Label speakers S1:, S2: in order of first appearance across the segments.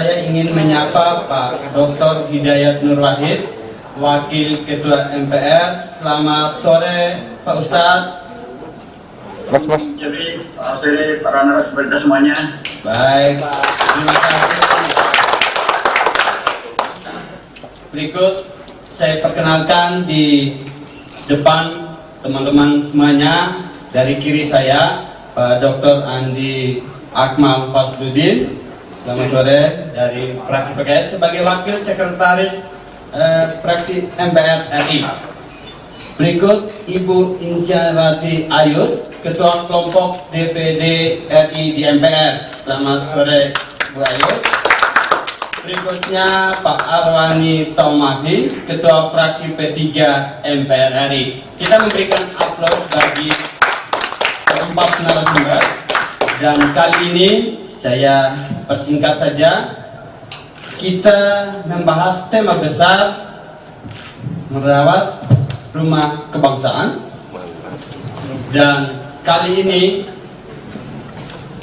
S1: saya ingin menyapa Pak Dr. Hidayat Nur Wahid, Wakil Ketua MPR. Selamat sore Pak Ustadz.
S2: Mas.
S3: Jadi, selamat sore para narasumber semuanya.
S1: Baik, terima kasih. Berikut saya perkenalkan di depan teman-teman semuanya. Dari kiri saya Pak Dr. Andi Akmal Fasluddin. Selamat sore dari fraksi PKS sebagai Wakil Sekretaris fraksi MPR RI. Berikut Ibu Insyawati Ayus, Ketua Kelompok DPD RI di MPR. Selamat sore Bu Ayus. Berikutnya Pak Arwani Taumadi, Ketua Fraksi P3 MPR RI. Kita memberikan aplaus bagi keempat narasumber. Dan kali ini saya persingkat saja, kita membahas tema besar merawat rumah kebangsaan. Dan kali ini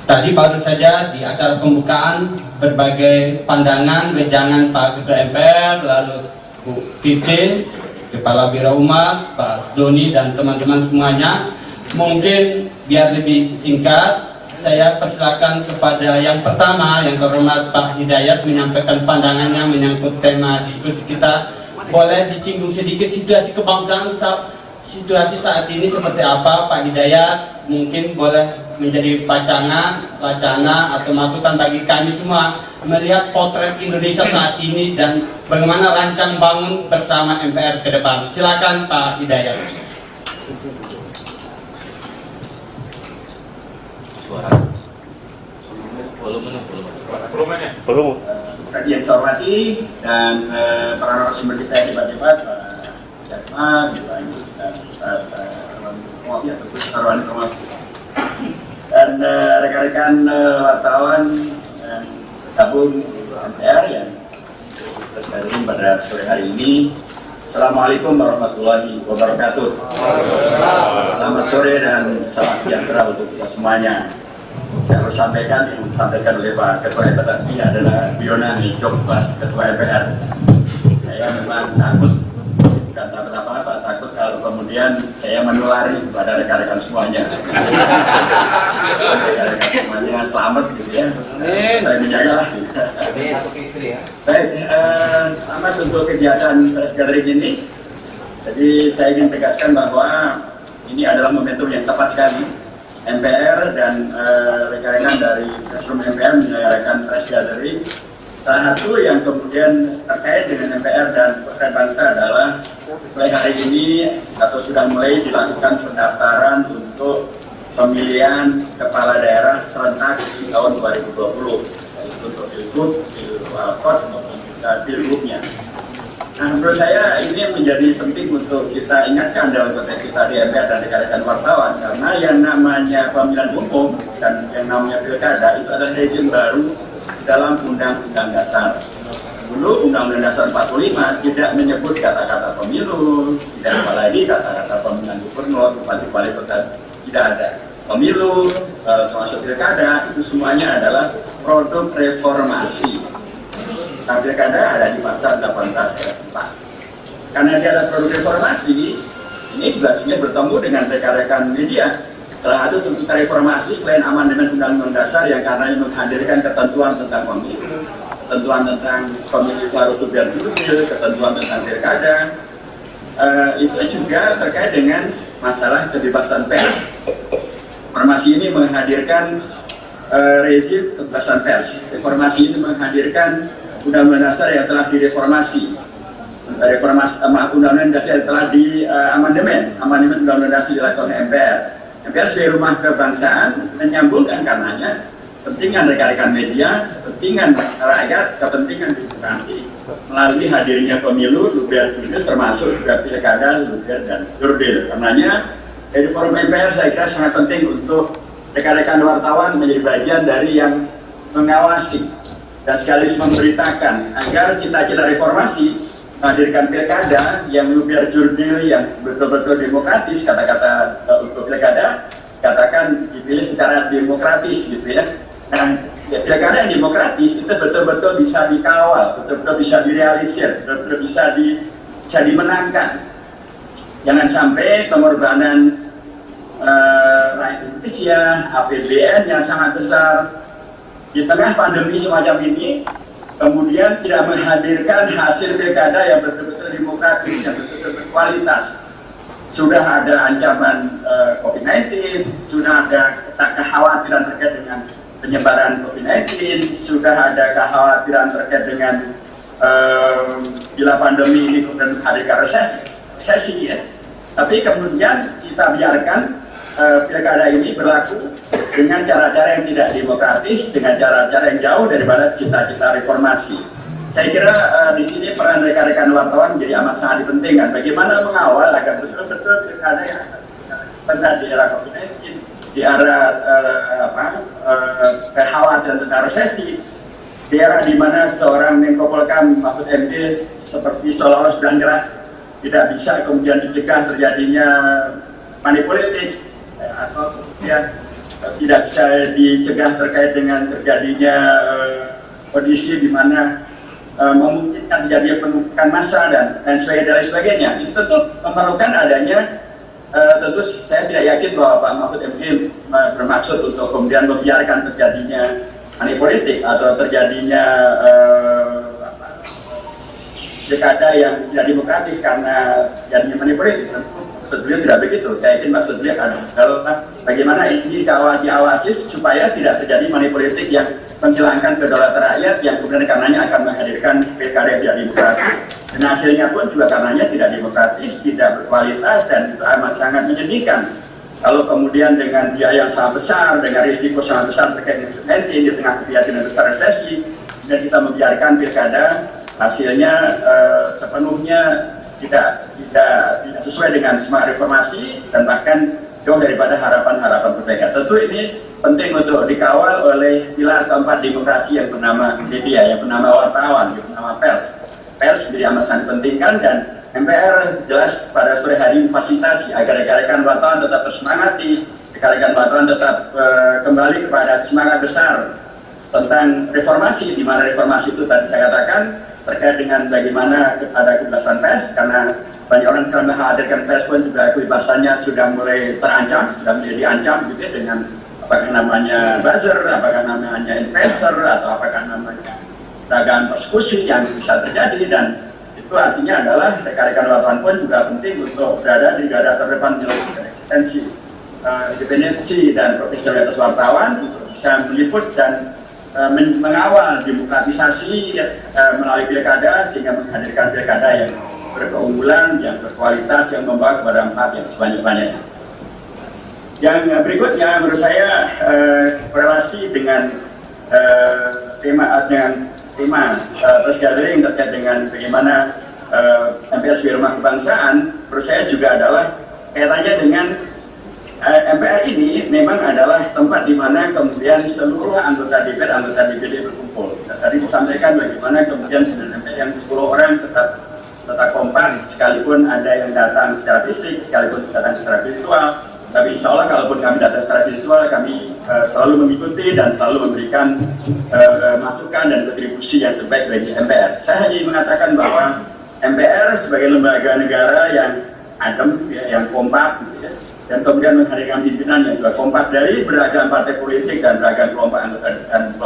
S1: tadi baru saja di acara pembukaan berbagai pandangan, wejangan Pak Ketua MPR, lalu Bu Titi, Kepala Biro Humas, Pak Doni dan teman-teman semuanya. Mungkin biar lebih singkat, saya persilakan kepada yang pertama, yang terhormat Pak Hidayat menyampaikan pandangannya menyangkut tema diskusi kita. Boleh disinggung sedikit situasi kebangsaan, situasi saat ini seperti apa Pak Hidayat? Mungkin boleh menjadi wacana atau masukan bagi kami semua melihat potret Indonesia saat ini dan bagaimana rancang bangun bersama MPR ke depan. Silakan Pak Hidayat.
S2: Belum.
S3: Yang saya hormati dan para narasumber kita yang debat-debat, Pak Jatma, Pak Yus, dan Pak Arwani Taumadi, dan rekan-rekan wartawan yang gabung di MPR yang bergabung pada sore hari ini. Assalamualaikum warahmatullahi wabarakatuh. Selamat sore dan salam sejahtera untuk kita semuanya. Saya harus sampaikan yang disampaikan oleh Pak Ketua MPR tadi adalah bionami job kelas Ketua MPR. Saya memang takut, bukan takut apa-apa, takut kalau kemudian saya menulari kepada rekan-rekan semuanya. Rekan-rekan semuanya selamat gitu ya. Saya menjagalah. Gitu. Baik, selamat untuk kegiatan press gathering ini. Jadi saya ingin tegaskan bahwa ini adalah momentum yang tepat sekali. MPR dan rekan-rekan dari Pressroom MPR menyelenggarakan press gathering. Salah satu yang kemudian terkait dengan MPR dan Perwakilan Bangsa adalah mulai hari ini atau sudah mulai dilakukan pendaftaran untuk pemilihan kepala daerah serentak di tahun 2020, yaitu untuk Pilgub, Pilwalkot maupun juga Pilgubnya. Nah, menurut saya ini menjadi penting untuk kita ingatkan dalam konteks kita di MPR dan rekan-rekan wartawan, karena yang namanya pemilihan umum dan yang namanya pilkada itu adalah rezim baru dalam Undang-Undang Dasar. Dulu Undang-Undang Dasar 45 tidak menyebut kata-kata pemilu, tidak apalagi kata-kata pemilihan gubernur, bupati, wali kota, tidak ada. Pemilu, termasuk pilkada, itu semuanya adalah produk reformasi. Nah, pilkada ada di pasal 18 ayat 4. Karena dia ada produk reformasi, ini juga sebenarnya bertemu dengan rekan-rekan media. Salah satu tuntutan reformasi selain amandemen Undang-Undang Dasar yang karena menghadirkan ketentuan tentang pemilu, ketentuan tentang pemilu harus biar jurdil, ketentuan tentang pilkada, itu juga terkait dengan masalah kebebasan pers. Reformasi ini menghadirkan rezim kebebasan pers. Reformasi ini menghadirkan Undang-Undang Dasar yang telah direformasi, Undang-Undang Dasar yang telah diamandemen, amandemen Undang-Undang Dasar dilakukan MPR. MPR sebagai rumah kebangsaan menyambungkan karenanya kepentingan rekan-rekan media, kepentingan rakyat, kepentingan demokrasi melalui hadirnya pemilu, luber jurdil, termasuk juga pilkada, luber dan jurdil. Karenanya dari forum MPR saya kira sangat penting untuk rekan-rekan wartawan menjadi bagian dari yang mengawasi dan sekaligus memberitakan agar kita reformasi menghadirkan pilkada yang luber jurdil, yang betul-betul demokratis. Kata-kata untuk pilkada katakan dipilih secara demokratis gitu ya. Nah, pilkada yang demokratis itu betul-betul bisa dikawal, betul-betul bisa direalisir, betul-betul bisa dimenangkan. Jangan sampai pengorbanan rakyat Indonesia, APBN yang sangat besar di tengah pandemi semacam ini, kemudian tidak menghadirkan hasil pilkada yang betul-betul demokratis, yang betul-betul berkualitas. Sudah ada ancaman COVID-19, sudah ada kekhawatiran terkait dengan penyebaran COVID-19, sudah ada kekhawatiran terkait dengan bila pandemi ini kemudian menghadirkan resesi ya. Tapi kemudian kita biarkan pilkada ini berlaku dengan cara-cara yang tidak demokratis, dengan cara-cara yang jauh daripada cita-cita reformasi. Saya kira di sini peran rekan-rekan wartawan menjadi amat sangat dipentingkan. Bagaimana mengawal agar betul-betul pilkada yang akan di era COVID-19, di era kekhawatiran tentang resesi, di era di mana seorang Menko Polhukam Mahfud MD seperti seolah-olah sudah nyerah, tidak bisa kemudian dicegah terjadinya money politik, atau kemudian tidak bisa dicegah terkait dengan terjadinya kondisi di mana memungkinkan terjadinya penumpukan massa dan sebagainya. Ini tentu memerlukan adanya, tentu saya tidak yakin bahwa Pak Mahfud MD bermaksud untuk kemudian membiarkan terjadinya money politik atau terjadinya pilkada yang tidak demokratis karena jadinya money politik. Maksud beliau tidak begitu. Saya yakin maksud beliau adalah bagaimana ini diawasi supaya tidak terjadi money politik yang menghilangkan kedaulatan rakyat, yang kemudian karenanya akan menghadirkan pilkada yang tidak demokratis. Dan hasilnya pun juga karenanya tidak demokratis, tidak berkualitas, dan itu amat sangat menyedihkan. Kalau kemudian dengan biaya yang sangat besar, dengan risiko sangat besar terkait dengan COVID-19 di tengah keprihatinan besar resesi, dan kita membiarkan pilkada hasilnya sepenuhnya tidak sesuai dengan semangat reformasi dan bahkan jauh daripada harapan-harapan perbaikan. Tentu ini penting untuk dikawal oleh pilar keempat demokrasi yang bernama media, yang bernama wartawan, yang bernama pers. Pers menjadi amat sangat pentingkan, dan MPR jelas pada sore hari memfasilitasi agar rekan-rekan wartawan tetap bersemangati, rekan-rekan wartawan tetap kembali kepada semangat besar tentang reformasi, di mana reformasi itu tadi saya katakan terkait dengan bagaimana ada kebebasan pers, karena banyak orang sekarang menghadirkan pers pun juga kebebasannya sudah mulai terancam, sudah menjadi ancam gitu ya, dengan apakah namanya buzzer, apakah namanya influencer, atau apakah namanya dagangan persekusi yang bisa terjadi. Dan itu artinya adalah rekan-rekan wartawan pun juga penting untuk berada di garda terdepan dalam eksistensi, independensi dan profesionalitas wartawan untuk bisa meliput dan mengawal demokratisasi melalui pilkada, sehingga menghadirkan pilkada yang berkeunggulan, yang berkualitas, yang membawa kepada manfaat yang sebanyak-banyaknya. Yang berikutnya menurut saya korelasi dengan tema press gathering terkait dengan bagaimana MPR sebagai rumah kebangsaan, menurut saya juga adalah kaitannya dengan MPR ini memang adalah tempat di mana kemudian seluruh anggota DPR, anggota DPD berkumpul. Tadi disampaikan bagaimana kemudian MPR yang 10 orang tetap kompak, sekalipun ada yang datang secara fisik, sekalipun datang secara virtual. Tapi insya Allah kalaupun kami datang secara virtual, kami selalu mengikuti dan selalu memberikan masukan dan kontribusi yang terbaik bagi MPR. Saya hanya mengatakan bahwa MPR sebagai lembaga negara yang adem, ya, yang kompak, gitu ya, dan kemudian menghadirkan pimpinan yang juga kompak dari beragam partai politik dan beragam kelompok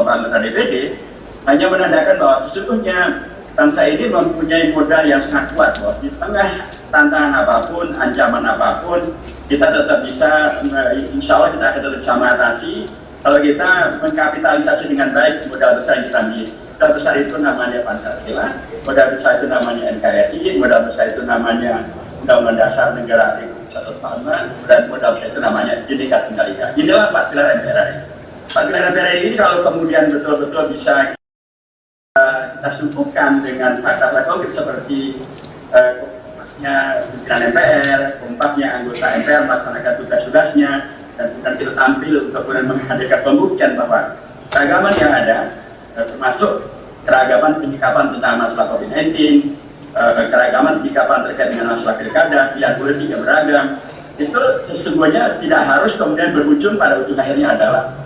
S3: anggota DPD, hanya menandakan bahwa sesungguhnya bangsa ini mempunyai modal yang sangat kuat, bahwa di tengah tantangan apapun, ancaman apapun, kita tetap bisa, insya Allah kita akan tetap bisa mengatasi kalau kita mengkapitalisasi dengan baik modal besar yang kita miliki. Modal besar itu namanya Pancasila, modal besar itu namanya NKRI, modal besar itu namanya Undang-Undang Dasar Negara Republik Indonesia, dan modal besar itu namanya Bhinneka Tunggal Ika. Inilah 4 pilar MPR ini. 4 pilar MPR ini kalau kemudian betul-betul bisa kita sungkuhkan dengan fakta-fakta konkret seperti kompaknya pimpinan MPR, kompaknya anggota MPR melaksanakan tugas-tugasnya, dan kemudian kita tampil untuk kemudian menghadirkan pembuktian bahwa keragaman yang ada, termasuk keragaman penyikapan tentang masalah COVID-19, keragaman penyikapan terkait dengan masalah pilkada, pilihan politik yang beragam, itu sesungguhnya tidak harus kemudian berujung pada ujung akhirnya adalah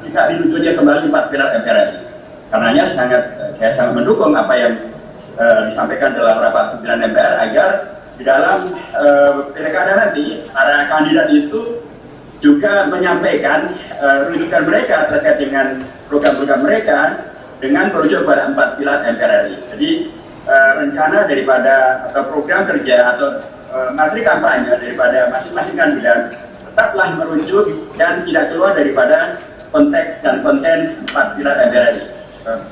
S3: tidak diluncurnya kembali 4 pilar MPR RI. Karenanya saya sangat mendukung apa yang disampaikan dalam rapat pimpinan MPR agar di dalam pilkada nanti para kandidat itu juga menyampaikan rujukan mereka terkait dengan program-program mereka dengan merujuk pada 4 pilar MPR RI. Jadi rencana daripada atau program kerja atau materi kampanye daripada masing-masing kandidat tetaplah merujuk dan tidak keluar daripada konteks dan konten 4 pilar MPR RI.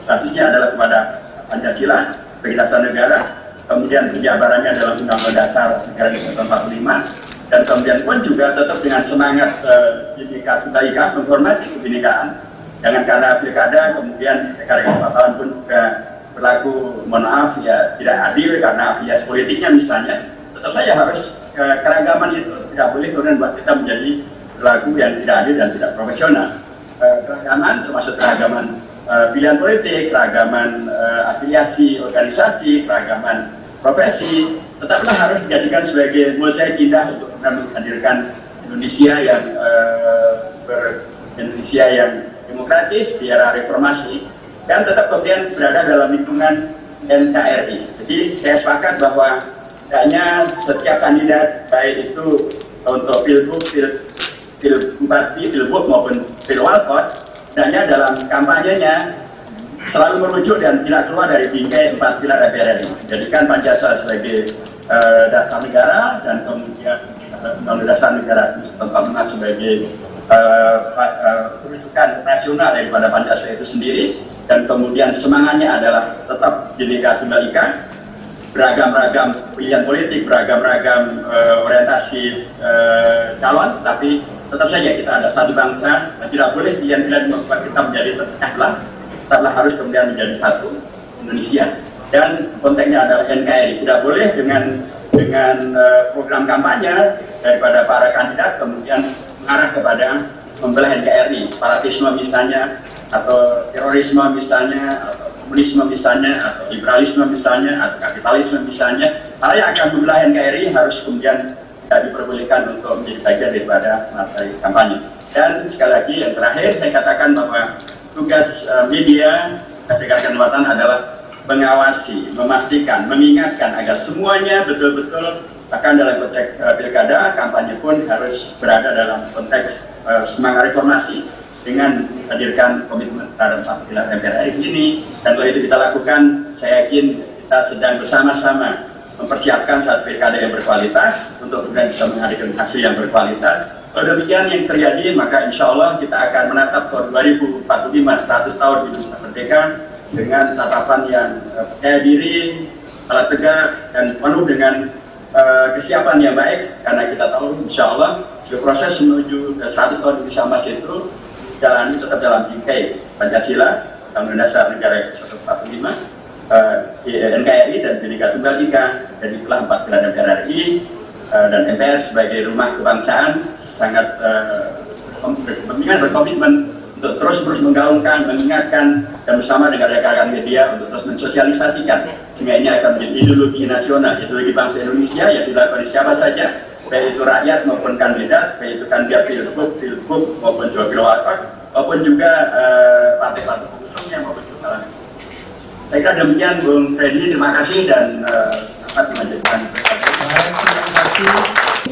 S3: Basisnya adalah kepada Pancasila sebagai dasar negara, kemudian penjabarannya dalam Undang-Undang Dasar Negara Indonesia 45, dan kemudian pun juga tetap dengan semangat Bhinneka Tunggal Ika, menghormati kebinekaan. Jangan karena pilkada kemudian rekan-rekan wartawan pun juga berlaku, mohon maaf ya, tidak adil karena afiliasi politiknya misalnya. Tetap saja harus keragaman itu tidak boleh kemudian buat kita menjadi berlaku yang tidak adil dan tidak profesional. Keragaman termasuk keragaman pilihan politik, keragaman afiliasi organisasi, keragaman profesi, tetaplah harus dijadikan sebagai mosaik indah untuk menghadirkan Indonesia yang demokratis di era reformasi dan tetap kemudian berada dalam lingkungan NKRI. Jadi saya sepakat bahwa hanya setiap kandidat baik itu untuk pilgub, pilgub maupun pilwalkot, hanya dalam kampanyenya selalu merujuk dan tidak keluar dari bingkai 4 pilar MPR RI. Jadikan Pancasila sebagai dasar negara dan kemudian Undang-Undang Dasar Negara 45 sebagai rujukan nasional daripada Pancasila itu sendiri, dan kemudian semangatnya adalah tetap Bhinneka Tunggal Ika, beragam-ragam pilihan politik, beragam-ragam orientasi calon, tapi tetap saja kita ada satu bangsa dan tidak boleh pilihan-pilihan membuat kita menjadi terpecah belah. Tetaplah harus kemudian menjadi satu Indonesia, dan konteksnya adalah NKRI. Tidak boleh dengan program kampanye daripada para kandidat kemudian mengarah kepada membelah NKRI, separatisme misalnya, atau terorisme misalnya, atau komunisme misalnya, atau liberalisme misalnya, atau kapitalisme misalnya. Hal yang akan membelah NKRI harus kemudian tidak diperbolehkan untuk menjadi bagian daripada materi kampanye. Dan sekali lagi yang terakhir saya katakan bahwa tugas media, Kasih Watan adalah mengawasi, memastikan, mengingatkan agar semuanya betul-betul, bahkan dalam konteks pilkada, kampanye pun harus berada dalam konteks semangat reformasi dengan menghadirkan komitmen terhadap 4 pilar MPR RI ini. Dan kalau itu kita lakukan, saya yakin kita sedang bersama-sama mempersiapkan satu pilkada yang berkualitas untuk kemudian bisa menghadirkan hasil yang berkualitas. Kalau demikian yang terjadi, maka insya Allah kita akan menatap tahun 2045, 100 tahun Indonesia Merdeka, dengan tatapan yang percaya diri, alat tegak, dan penuh dengan kesiapan yang baik, karena kita tahu insya Allah proses menuju 100 tahun Indonesia Emas itu jalani tetap dalam bingkai Pancasila, Undang-Undang Dasar Negara 45, NKRI dan Bhinneka Tunggal Ika. Jadi itulah 4 pilar MPR RI, dan MPR sebagai rumah kebangsaan sangat berkomitmen untuk terus menggaungkan, mengingatkan, dan bersama dengan rekan-rekan media untuk terus mensosialisasikan, sehingga ini akan menjadi ideologi nasional, ideologi bangsa Indonesia yang dilakukan oleh siapa saja, baik itu rakyat maupun kandidat, baik itu kandidat pilgub maupun juga pilwalkot, maupun juga partai-partai pengusungnya maupun juga. Saya kira demikian, Bung Freddy, terima kasih dan dapat melanjutkan.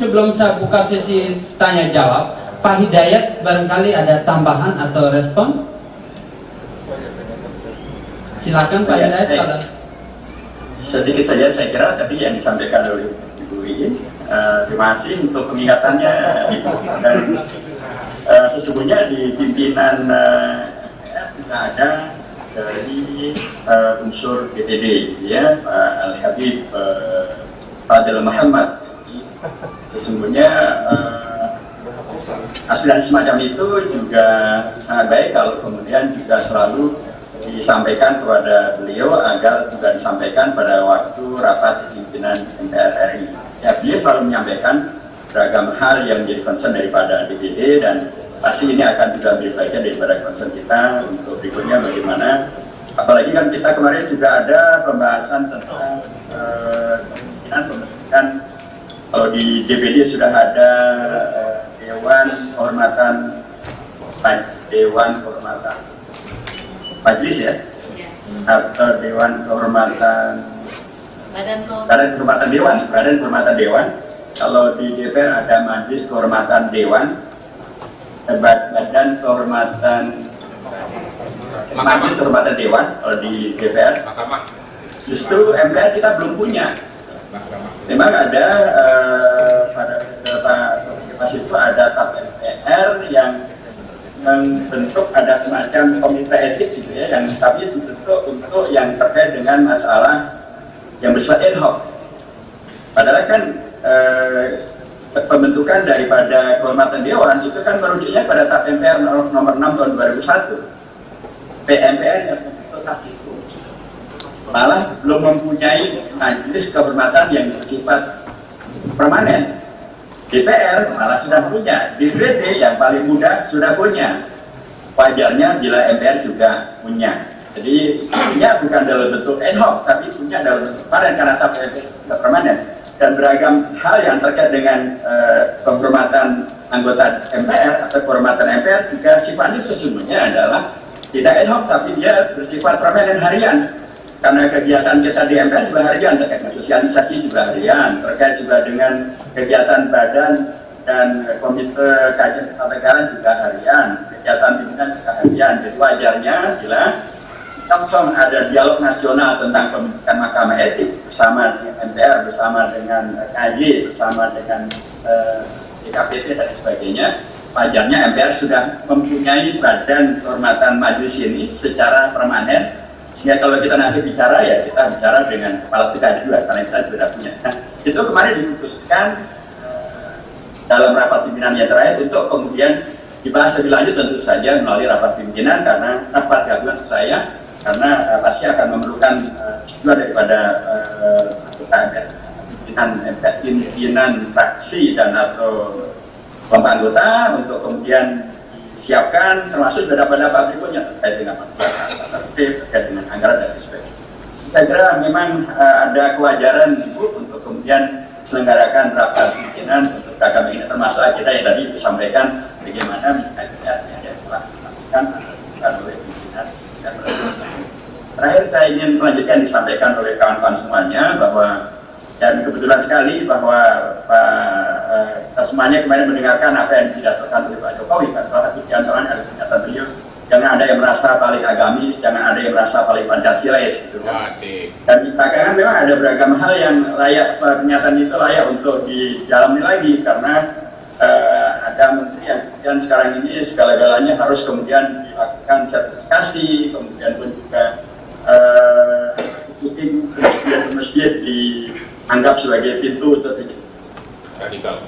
S1: Sebelum saya buka sesi tanya jawab, Pak Hidayat barangkali ada tambahan atau respon? Silakan Pak Hidayat.
S3: Sedikit saja saya kira tadi yang disampaikan oleh Ibu Iin. Terima kasih untuk pengingatannya Ibu. Dan sesungguhnya di pimpinan kita ada dari unsur DPD, ya, Pak Al-Habib Fadil Muhammad. Sesungguhnya aspirasi semacam itu juga sangat baik kalau kemudian juga selalu disampaikan kepada beliau agar juga disampaikan pada waktu rapat pimpinan MPR RI. Ya, beliau selalu menyampaikan beragam hal yang menjadi concern daripada DPD, dan pasti ini akan juga menjadi bagian daripada concern kita untuk berikutnya bagaimana. Apalagi kan kita kemarin juga ada pembahasan tentang kemungkinan pembentukan, kalau di DPD sudah ada Dewan Kehormatan Dewan Kehormatan Majelis ya, atau Dewan Kehormatan Badan Kehormatan Dewan. Kalau di DPR ada Majelis Kehormatan Dewan, Badan Kehormatan Majelis Kehormatan Dewan. Kalau di DPR, justru MPR kita belum punya. Memang ada pada pas itu ada TAP MPR yang membentuk ada semacam komite etik gitu ya, yang tapi itu dibentuk untuk yang terkait dengan masalah yang bersifat ad hoc. Padahal kan pembentukan daripada kehormatan dewan itu kan merujuknya pada TAP MPR nomor 6 tahun 2001. PMPR yang membentuk TAP itu malah belum mempunyai majelis kehormatan yang bersifat permanen. DPR malah sudah punya, DPD yang paling muda sudah punya. Wajarnya bila MPR juga punya. Jadi punya bukan dalam bentuk ad hoc, tapi punya dalam bentuk permanen karena TAP MPR permanen. Dan beragam hal yang terkait dengan kehormatan anggota MPR atau kehormatan MPR juga sifatnya sesungguhnya adalah tidak ad hoc, tapi dia bersifat permanen harian. Karena kegiatan kita di MPR juga harian, terkait dengan sosialisasi juga harian, terkait juga dengan kegiatan badan dan komite kajian ketatanegaraan juga harian, kegiatan pimpinan juga harian. Jadi wajarnya bila langsung ada dialog nasional tentang pembentukan Mahkamah Etik bersama dengan MPR, bersama dengan KJ, bersama dengan DKPT dan sebagainya. Wajarnya MPR sudah mempunyai badan kehormatan majelis ini secara permanen, sehingga kalau kita nanti bicara ya kita bicara dengan kepala tegak juga karena kita sudah punya. Nah, itu kemarin diputuskan dalam rapat pimpinan yang terakhir untuk kemudian dibahas lebih lanjut tentu saja melalui rapat pimpinan karena rapat gabungan saya karena pasti akan memerlukan setujuan daripada pimpinan fraksi dan atau kelompok anggota untuk kemudian disiapkan termasuk beberapa berikutnya terkait dengan masalah tertib, terkait dengan anggaran dan sebagainya. Saya kira memang ada kewajaran untuk kemudian selenggarakan rapat pimpinan untuk beragam ini termasuk kita yang tadi disampaikan bagaimana yang telah dilakukan oleh pimpinan. Terakhir saya ingin melanjutkan disampaikan oleh kawan-kawan semuanya bahwa dan kebetulan sekali bahwa kita semuanya kemarin mendengarkan apa yang didasarkan oleh Pak Jokowi, kan salah satu di antaranya adalah pernyataan beliau, jangan ada yang merasa paling agamis, jangan ada yang merasa paling Pancasilais gitu kan. Dan di belakangan memang ada beragam hal yang layak, pernyataan itu layak untuk didalami lagi karena ada menteri yang sekarang ini segala-galanya harus kemudian dilakukan sertifikasi, kemudian pun juga ikuti masjid dianggap sebagai pintu untuk
S4: radikal.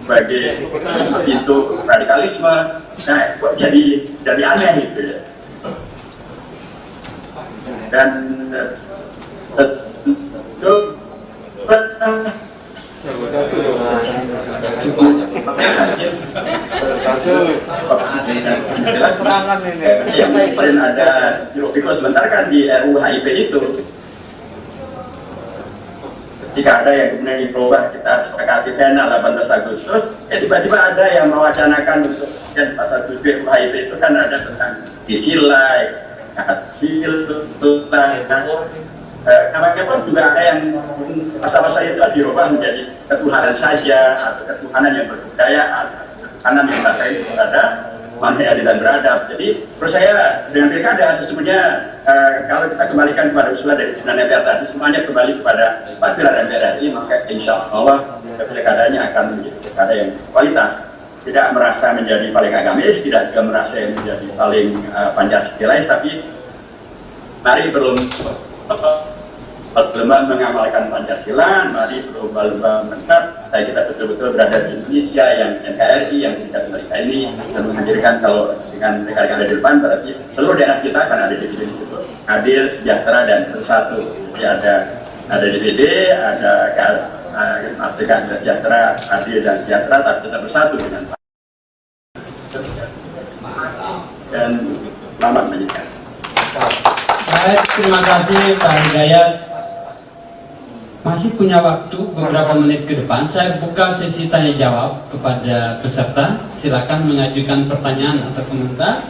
S3: Sebagai pintu radikalisme, nah kok jadi aneh gitu ya. Dan itu kemarin ada Jiro sebentar kan di RUU HIP itu ketika ada yang kemudian diubah kita sepakati final 18 Agustus tiba-tiba ada yang mewacanakan untuk dan pasal 7 RUU HIP itu kan ada tentang disilai, hasil, namanya pun juga ada yang pasal-pasal itu dirubah menjadi ketuhanan saja atau ketuhanan yang berbudaya, ketuhanan yang bahasa itu berada, manhaj adil dan beradab. Jadi menurut saya dengan pilkada sesungguhnya kalau kita kembalikan kepada usulan dari pimpinan MPR tadi semuanya kembali kepada pimpinan MPR ini, maka insya Allah pilkadanya akan menjadi pilkada yang kualitas, tidak merasa menjadi paling agamis, tidak juga merasa menjadi paling Pancasilais, tapi mari belum mengamalkan Pancasila, mari berlomba-lomba menetap supaya kita betul-betul berada di Indonesia yang NKRI, yang tidak mereka ini, dan menghadirkan kalau dengan rekan-rekan ada di depan, berarti seluruh daerah kita akan ada di situ, adil, sejahtera, dan bersatu. Jadi ada DPD, ada keadilan sejahtera, adil dan sejahtera, tapi tetap bersatu dengan dan selamat menyaksikan.
S1: Baik, terima kasih Pak Hidayat. masih punya waktu beberapa menit ke depan. Saya buka sesi tanya jawab kepada peserta. Silakan mengajukan pertanyaan atau komentar.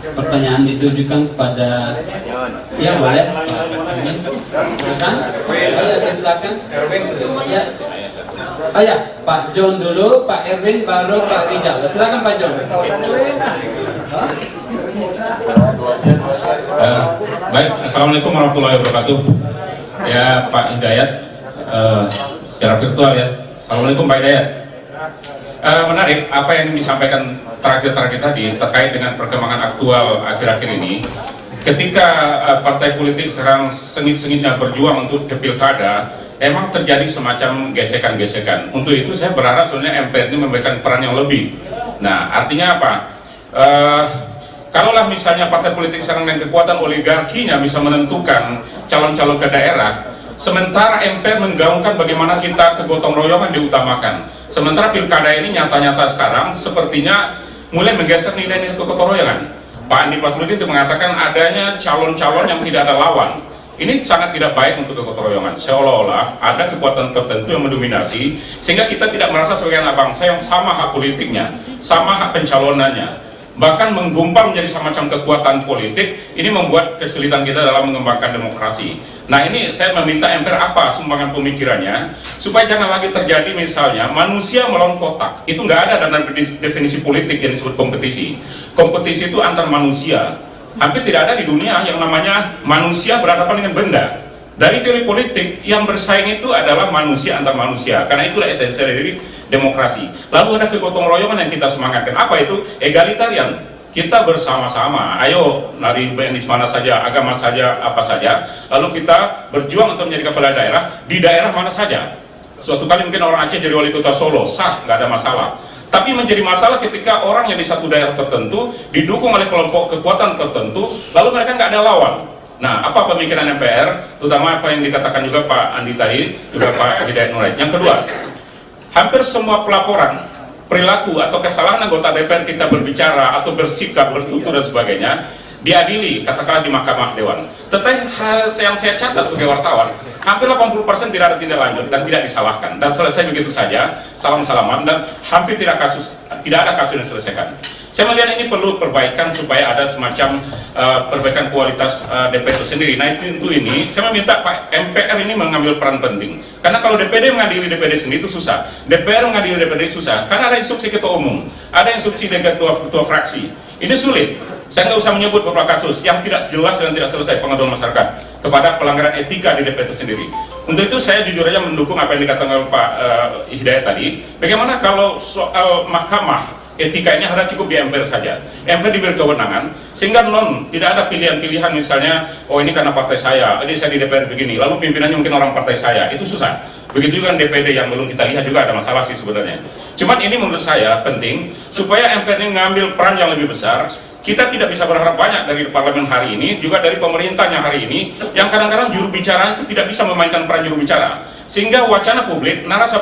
S1: Pertanyaan ditujukan kepada, ya boleh. Silakan. Silakan. Ya. Oh ya, Pak John dulu, Pak Erwin, baru Pak Rijal. Silakan Pak John.
S4: Baik, assalamualaikum warahmatullahi wabarakatuh. Ya Pak Hidayat, secara virtual ya. Assalamualaikum Pak Hidayat. Menarik apa yang disampaikan terakhir tadi terkait dengan perkembangan aktual akhir-akhir ini. Ketika partai politik sekarang sengit-sengitnya berjuang untuk ke pilkada, emang terjadi semacam gesekan-gesekan. Untuk itu saya berharap sebenarnya MPR ini memberikan peran yang lebih. Nah, artinya apa? Kalaulah misalnya partai politik sekarang dengan kekuatan oligarkinya bisa menentukan calon-calon ke daerah, sementara MPR menggaungkan bagaimana kita kegotong royongan diutamakan. Sementara pilkada ini nyata-nyata sekarang sepertinya mulai menggeser nilai-nilai kegotong royongan. Pak Andi Pasmudin itu mengatakan adanya calon-calon yang tidak ada lawan. Ini sangat tidak baik untuk kegotong royongan. Seolah-olah ada kekuatan tertentu yang mendominasi, sehingga kita tidak merasa sebagai anak bangsa yang sama hak politiknya, sama hak pencalonannya. Bahkan menggumpal menjadi semacam kekuatan politik. Ini membuat kesulitan kita dalam mengembangkan demokrasi. Nah, ini saya meminta MPR apa sumbangan pemikirannya, supaya jangan lagi terjadi misalnya manusia melawan kotak. Itu nggak ada dalam definisi politik yang disebut kompetisi. Kompetisi itu antar manusia. Hampir tidak ada di dunia yang namanya manusia berhadapan dengan benda. Dari teori politik, yang bersaing itu adalah manusia antar manusia. Karena itulah esensi dari demokrasi. Lalu ada kegotong royongan yang kita semangatkan. Apa itu? Egalitarian. Kita bersama-sama. Ayo, dari etnis mana saja, agama saja, apa saja. Lalu kita berjuang untuk menjadi kepala daerah di daerah mana saja. Suatu kali mungkin orang Aceh jadi wali kota Solo, sah, nggak ada masalah. Tapi menjadi masalah ketika orang yang di satu daerah tertentu didukung oleh kelompok kekuatan tertentu, lalu mereka nggak ada lawan. Nah, apa pemikiran MPR, terutama apa yang dikatakan juga Pak Andi tadi, juga Pak Hidayat Nurhayat. Yang kedua, hampir semua pelaporan perilaku atau kesalahan anggota DPR kita berbicara atau bersikap, bertutur dan sebagainya diadili, katakanlah di Mahkamah Dewan. Tetapi yang saya catat sebagai wartawan, hampir 80% tidak ada tindak lanjut dan tidak disalahkan dan selesai begitu saja, salam-salaman, dan hampir tidak ada kasus yang diselesaikan. Saya melihat ini perlu perbaikan supaya ada semacam perbaikan kualitas DPR itu sendiri. Nah, itu ini saya meminta Pak MPR ini mengambil peran penting. Karena kalau DPD mengadili DPD sendiri itu susah, DPR mengadili DPD susah. Karena ada instruksi ketua umum, ada instruksi dari ketua fraksi. Ini sulit. Saya nggak usah menyebut beberapa kasus yang tidak jelas dan tidak selesai pengaduan masyarakat kepada pelanggaran etika di DPR itu sendiri. Untuk itu saya jujur aja mendukung apa yang dikatakan oleh Pak Hidayat tadi. Bagaimana kalau soal mahkamah etika ini harus cukup di MPR saja. MPR diberi kewenangan sehingga tidak ada pilihan-pilihan misalnya, oh ini karena partai saya, ini saya di DPR begini, lalu pimpinannya mungkin orang partai saya, itu susah. Begitu juga DPD yang belum kita lihat juga ada masalah sih sebenarnya. Cuman ini menurut saya penting supaya MPR ini mengambil peran yang lebih besar. Kita tidak bisa berharap banyak dari parlemen hari ini, juga dari pemerintahnya hari ini, yang kadang-kadang juru bicara itu tidak bisa memainkan peran juru bicara. Sehingga wacana publik, narasi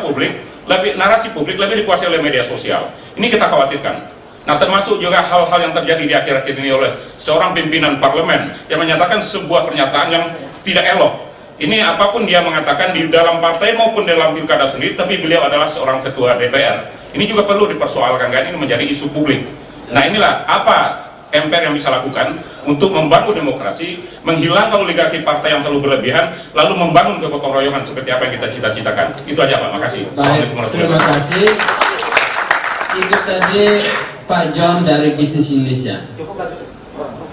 S4: publik lebih dikuasai oleh media sosial. Ini kita khawatirkan. Nah, termasuk juga hal-hal yang terjadi di akhir-akhir ini oleh seorang pimpinan parlemen yang menyatakan sebuah pernyataan yang tidak elok. Ini apapun dia mengatakan di dalam partai maupun dalam pilkada sendiri, tapi beliau adalah seorang ketua DPR. Ini juga perlu dipersoalkan, kan ini menjadi isu publik. Nah, inilah apa MPR yang bisa lakukan untuk membangun demokrasi, menghilangkan oligarki partai yang terlalu berlebihan, lalu membangun kegotong royongan seperti apa yang kita cita-citakan. Itu aja Pak, makasih.
S1: Baik, terima kasih. Itu tadi Pak John dari Bisnis Indonesia.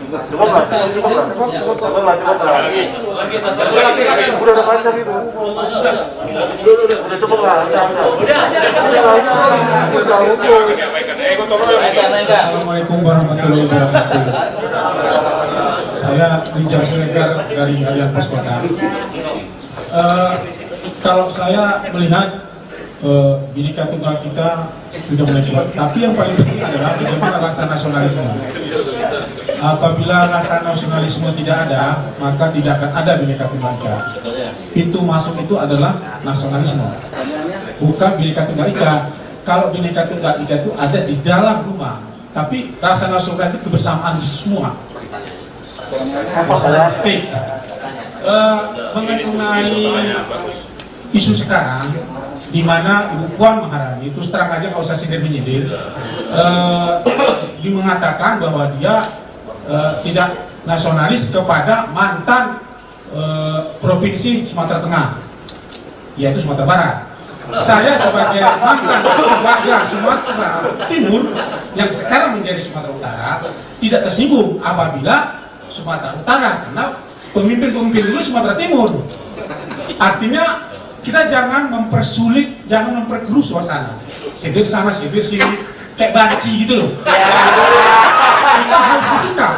S5: Assalamualaikum warahmatullahi wabarakatuh. Saya Rijal Siregar dari Harian Pos Kota. Kalau saya melihat Bhinneka Tunggal kita sudah mulai kuat, tapi yang paling penting adalah bagaimana rasa nasionalisme. Apabila rasa nasionalisme tidak ada, maka tidak akan ada Bhinneka Tunggal Ika. Pintu masuk itu adalah nasionalisme, bukan Bhinneka Tunggal Ika. Kalau Bhinneka Tunggal Ika itu ada di dalam rumah, tapi rasa nasional itu kebersamaan semua. stage. Mengenai isu sekarang, di mana Ibu Puan Maharani terus terang aja nggak usah sindir-menyindir, dia mengatakan bahwa dia tidak nasionalis kepada mantan provinsi Sumatera Tengah, yaitu Sumatera Barat. Saya sebagai mantan warga Sumatera Timur yang sekarang menjadi Sumatera Utara tidak tersinggung apabila Sumatera Utara, karena pemimpin-pemimpin dulu Sumatera Timur. Artinya kita jangan mempersulit, jangan memperkeruh suasana. Sindir sana, sindir sini, kayak banci gitu loh. Kita harus bersikap.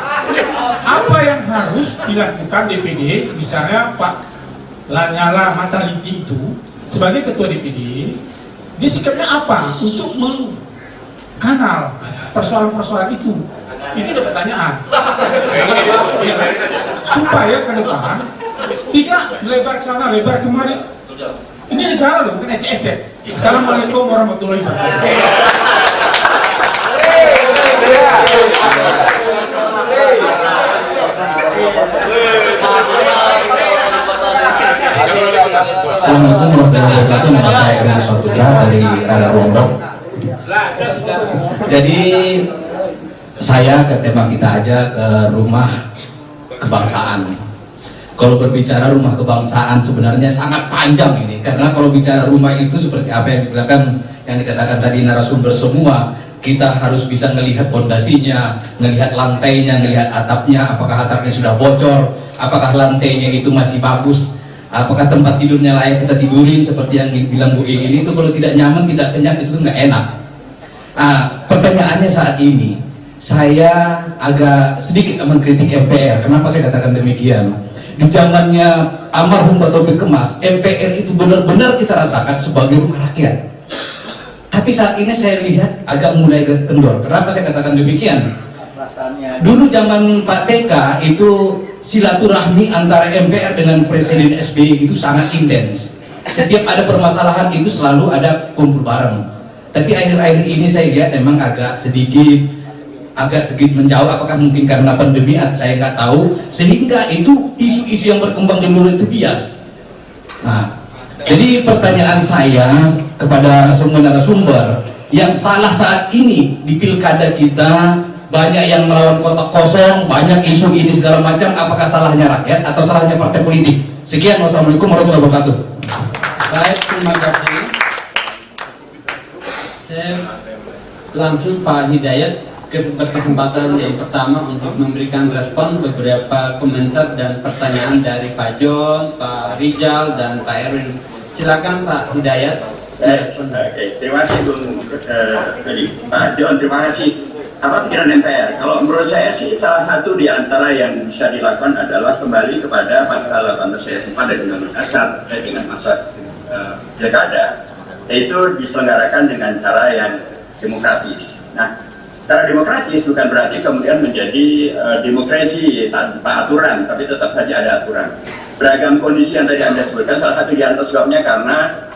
S5: Apa yang harus dilakukan DPD, misalnya Pak Lanyala Mataliti itu sebagai ketua DPD, dia sikapnya apa untuk mengkanal persoalan-persoalan itu? Itu ada pertanyaan. Supaya ke depan tidak lebar ke sana, lebar kemari. Ini negara loh, bukan ecek-ecek. Assalamualaikum warahmatullahi wabarakatuh.
S6: Assalamualaikum warahmatullahi wabarakatuh. Nama saya Ibrahim Soputra dari Rada Lombok. Jadi saya ke tema kita aja, ke rumah kebangsaan. Kalau berbicara rumah kebangsaan sebenarnya sangat panjang ini, karena kalau bicara rumah itu seperti apa yang dikatakan tadi narasumber semua, kita harus bisa melihat pondasinya, melihat lantainya, melihat atapnya, apakah atapnya sudah bocor, apakah lantainya itu masih bagus, apakah tempat tidurnya layak kita tidurin, seperti yang bilang Bu ini itu kalau tidak nyaman, tidak kenyang itu nggak enak. Pertanyaannya saat ini, saya agak sedikit mengkritik MPR. Kenapa saya katakan demikian? Di zamannya almarhum Pak Taufik Kemas, MPR itu benar-benar kita rasakan sebagai rumah rakyat. Tapi saat ini saya lihat agak mulai kendor. Kenapa saya katakan demikian? Dulu zaman Pak TK itu silaturahmi antara MPR dengan Presiden SBY itu sangat intens. Setiap ada permasalahan itu selalu ada kumpul bareng. Tapi akhir-akhir ini saya lihat memang agak sedikit menjauh. Apakah mungkin karena pandemi, saya nggak tahu, sehingga itu isu-isu yang berkembang di luar itu bias. Nah, jadi pertanyaan saya kepada semua narasumber, yang salah saat ini di pilkada kita banyak yang melawan kotak kosong, banyak isu ini segala macam, apakah salahnya rakyat atau salahnya partai politik? Sekian, wassalamualaikum warahmatullahi wabarakatuh.
S1: Baik, terima kasih. Saya langsung Pak Hidayat berkesempatan yang pertama untuk memberikan respon beberapa komentar dan pertanyaan dari Pak John, Pak Rizal, dan Pak Erwin. Silakan Pak Hidayat.
S3: Oke, terima kasih Bung Pak John, terima kasih. Apa pikiran MPR? Kalau menurut saya sih salah satu di antara yang bisa dilakukan adalah kembali kepada pasal 18 dari Undang-Undang Dasar dengan masa pilkada, yaitu diselenggarakan dengan cara yang demokratis. Nah, cara demokratis bukan berarti kemudian menjadi demokrasi tanpa aturan, tapi tetap saja ada aturan. Beragam kondisi yang tadi Anda sebutkan, salah satu di antara sebabnya karena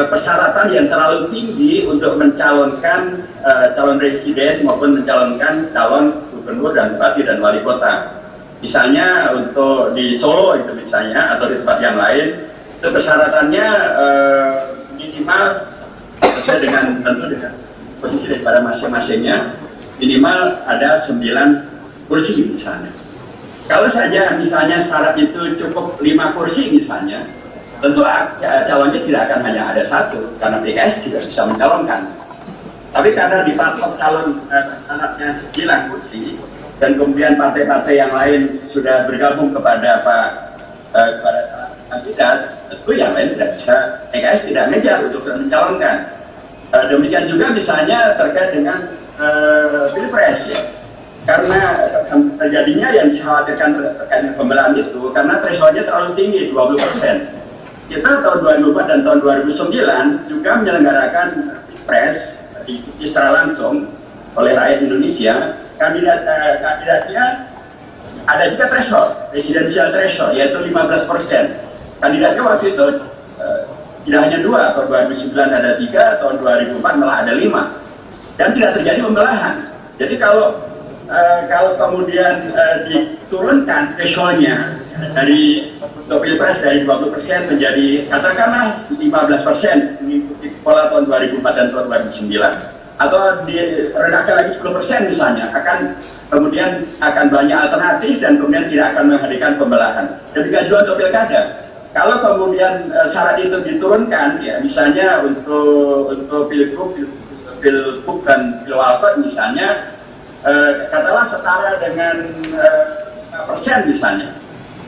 S3: persyaratan yang terlalu tinggi untuk mencalonkan calon presiden maupun mencalonkan calon gubernur dan bupati dan wali kota. Misalnya untuk di Solo itu misalnya, atau di tempat yang lain, itu persyaratannya minimal sesuai dengan tentu dengan posisi daripada masing-masingnya, minimal ada 9 kursi misalnya. Kalau saja misalnya syarat itu cukup 5 kursi misalnya, tentu calonnya tidak akan hanya ada 1, karena PKS juga bisa mencalonkan. Tapi karena dipatok calon syaratnya 9 kursi, dan kemudian partai-partai yang lain sudah bergabung kepada kepada kandidat, tentu yang lain tidak bisa, PKS tidak ngejar untuk mencalonkan. Demikian juga misalnya terkait dengan pilpres ya, karena terjadinya yang dikhawatirkan terkait dengan pembelahan itu karena thresholdnya terlalu tinggi 20%. Kita tahun 2004 dan tahun 2009 juga menyelenggarakan pilpres diikuti secara langsung oleh rakyat Indonesia. Kandidatnya ada juga threshold, presidensial threshold, yaitu 15%. Kandidatnya waktu itu tidak hanya 2, tahun 2009 ada 3, tahun 2004 malah ada 5, dan tidak terjadi pembelahan. Jadi kalau kalau kemudian diturunkan threshold-nya dari untuk Pilpres dari 20% menjadi katakanlah 15% mengikuti pola tahun 2004 dan tahun 2009, atau direndahkan lagi 10% misalnya, kemudian akan banyak alternatif dan kemudian tidak akan menghadirkan pembelahan. Demikian juga untuk pilkada. Kalau kemudian syarat itu diturunkan, ya misalnya untuk pilgub dan pilwalkot misalnya, katakanlah setara dengan persen misalnya,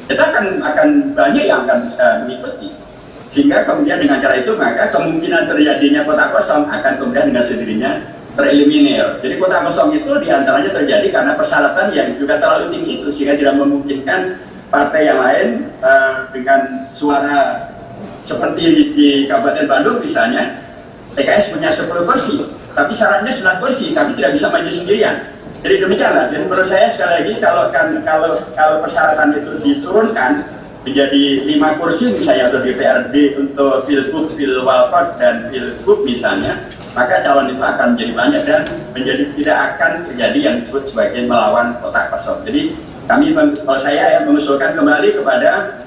S3: kita akan banyak yang akan bisa mengikuti. Sehingga kemudian dengan cara itu maka kemungkinan terjadinya kota kosong akan kemudian dengan sendirinya tereliminir. Jadi kota kosong itu diantaranya terjadi karena persyaratan yang juga terlalu tinggi itu, sehingga tidak memungkinkan partai yang lain dengan suara seperti di Kabupaten Bandung misalnya, PKS punya 10 kursi, tapi syaratnya 9 kursi, kami tidak bisa maju sendirian. Jadi demikianlah. Jadi menurut saya sekali lagi kalau persyaratan itu diturunkan menjadi 5 kursi misalnya untuk DPRD, untuk pilgub, pilwalkot dan pilgub misalnya, maka calon itu akan menjadi banyak dan tidak akan terjadi yang disebut sebagai melawan kotak kosong. Jadi kalau saya mengusulkan kembali kepada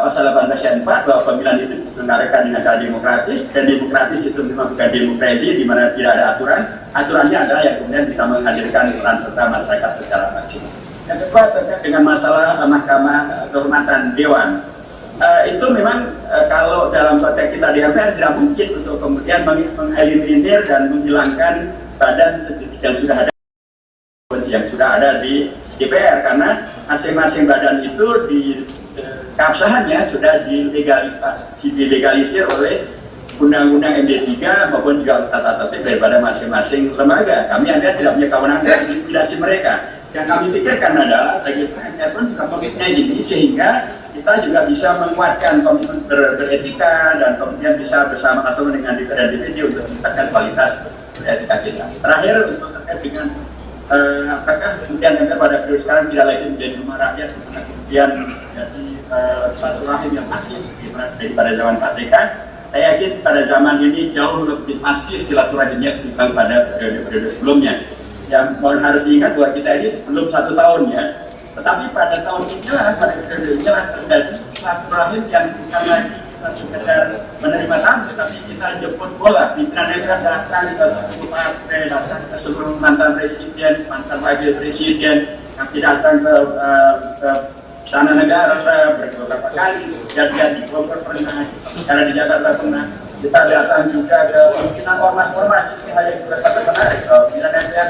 S3: pasal 18 ayat 4 bahwa pemilihan itu diselenggarakan dengan cara demokratis, dan demokratis itu memang bukan demokrasi di mana tidak ada aturan. Aturannya adalah yang kemudian bisa menghadirkan peran serta masyarakat secara maksimal. Yang kedua terkait dengan masalah Mahkamah Kehormatan Dewan. Itu memang kalau dalam konteks kita di MPR tidak mungkin untuk kemudian mengeliminir dan menghilangkan badan yang sudah ada di DPR, karena masing-masing badan itu di keabsahannya sudah dilegalisir oleh Undang-Undang MD3 maupun juga tata tertib daripada masing-masing lembaga. Kami Anda tidak punya kewenangan dan intimidasi mereka. Yang kami pikirkan adalah bagaimana pun komitmen ini sehingga kita juga bisa menguatkan komitmen beretika dan kemudian bisa bersama-sama dengan DPR dan DPD untuk meningkatkan kualitas beretika kita. Terakhir untuk terkait dengan apakah kemudian yang pada periode sekarang tidak lagi menjadi rumah rakyat, karena kemudian menjadi suatu rahim yang masif daripada zaman Pak TK. Saya yakin pada zaman ini jauh lebih masif silaturahimnya ketimbang pada periode-periode sebelumnya. Yang mohon harus diingat bahwa kita ini belum 1 tahun ya, tetapi pada tahun inilah, pada periode inilah terjadi silaturahim yang bukan lagi kita sekedar menerima tamu, tapi kita jemput bola. Pimpinan MPR datang ke seluruh partai, datang ke seluruh mantan presiden, mantan wakil presiden, kami datang ke sana negara beberapa kali, jadian di Bogor pernah, karena di Jakarta pernah. Kita datang juga ke pimpinan ormas-ormas. Ini hanya juga sangat menarik. Pimpinan MPR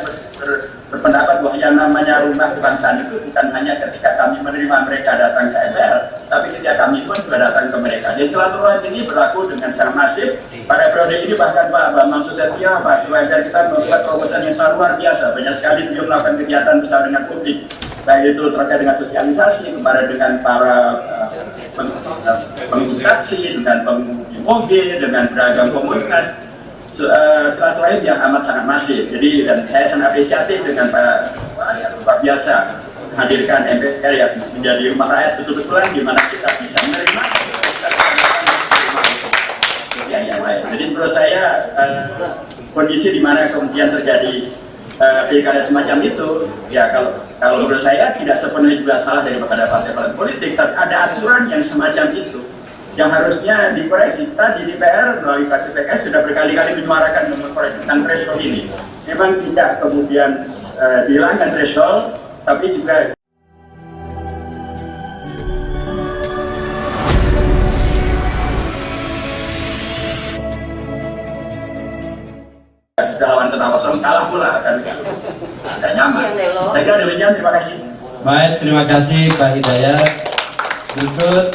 S3: berpendapat bahwa yang namanya rumah kebangsaan itu bukan hanya ketika kami menerima mereka datang ke MPR, tapi ketika kami pun juga datang ke mereka. Jadi silaturahim ini berlaku dengan sangat masif. Pada periode ini bahkan Pak Bambang Susatyo, Pak Ketua MPR kita membuat terobosan yang sangat luar biasa. Banyak sekali beliau melakukan kegiatan bersama dengan publik, baik itu terkait dengan sosialisasi kepada dengan para pengemudi taksi, dengan pengemudi mobil, dengan beragam komunitas. Silaturahim yang amat sangat masif. Jadi dan saya sangat apresiatif dengan Pak yang luar biasa menghadirkan MPR yang menjadi rumah rakyat betul-betulan, di mana kita bisa menerima yang lain. Jadi menurut saya kondisi di mana kemudian terjadi pilkada semacam itu, ya kalau menurut saya tidak sepenuhnya juga salah daripada partai-partai politik, tapi ada aturan yang semacam itu yang harusnya dikoreksi. Kita di DPR melalui fraksi PKS sudah berkali-kali menyuarakan mengkoreksi tentang threshold ini. Memang tidak kemudian dihilangkan threshold, tapi juga sudah lawan kota kosong kalah pula akan tidak nyaman. Saya kira demikian, terima kasih.
S1: Baik, terima kasih Pak Hidayat. Berikut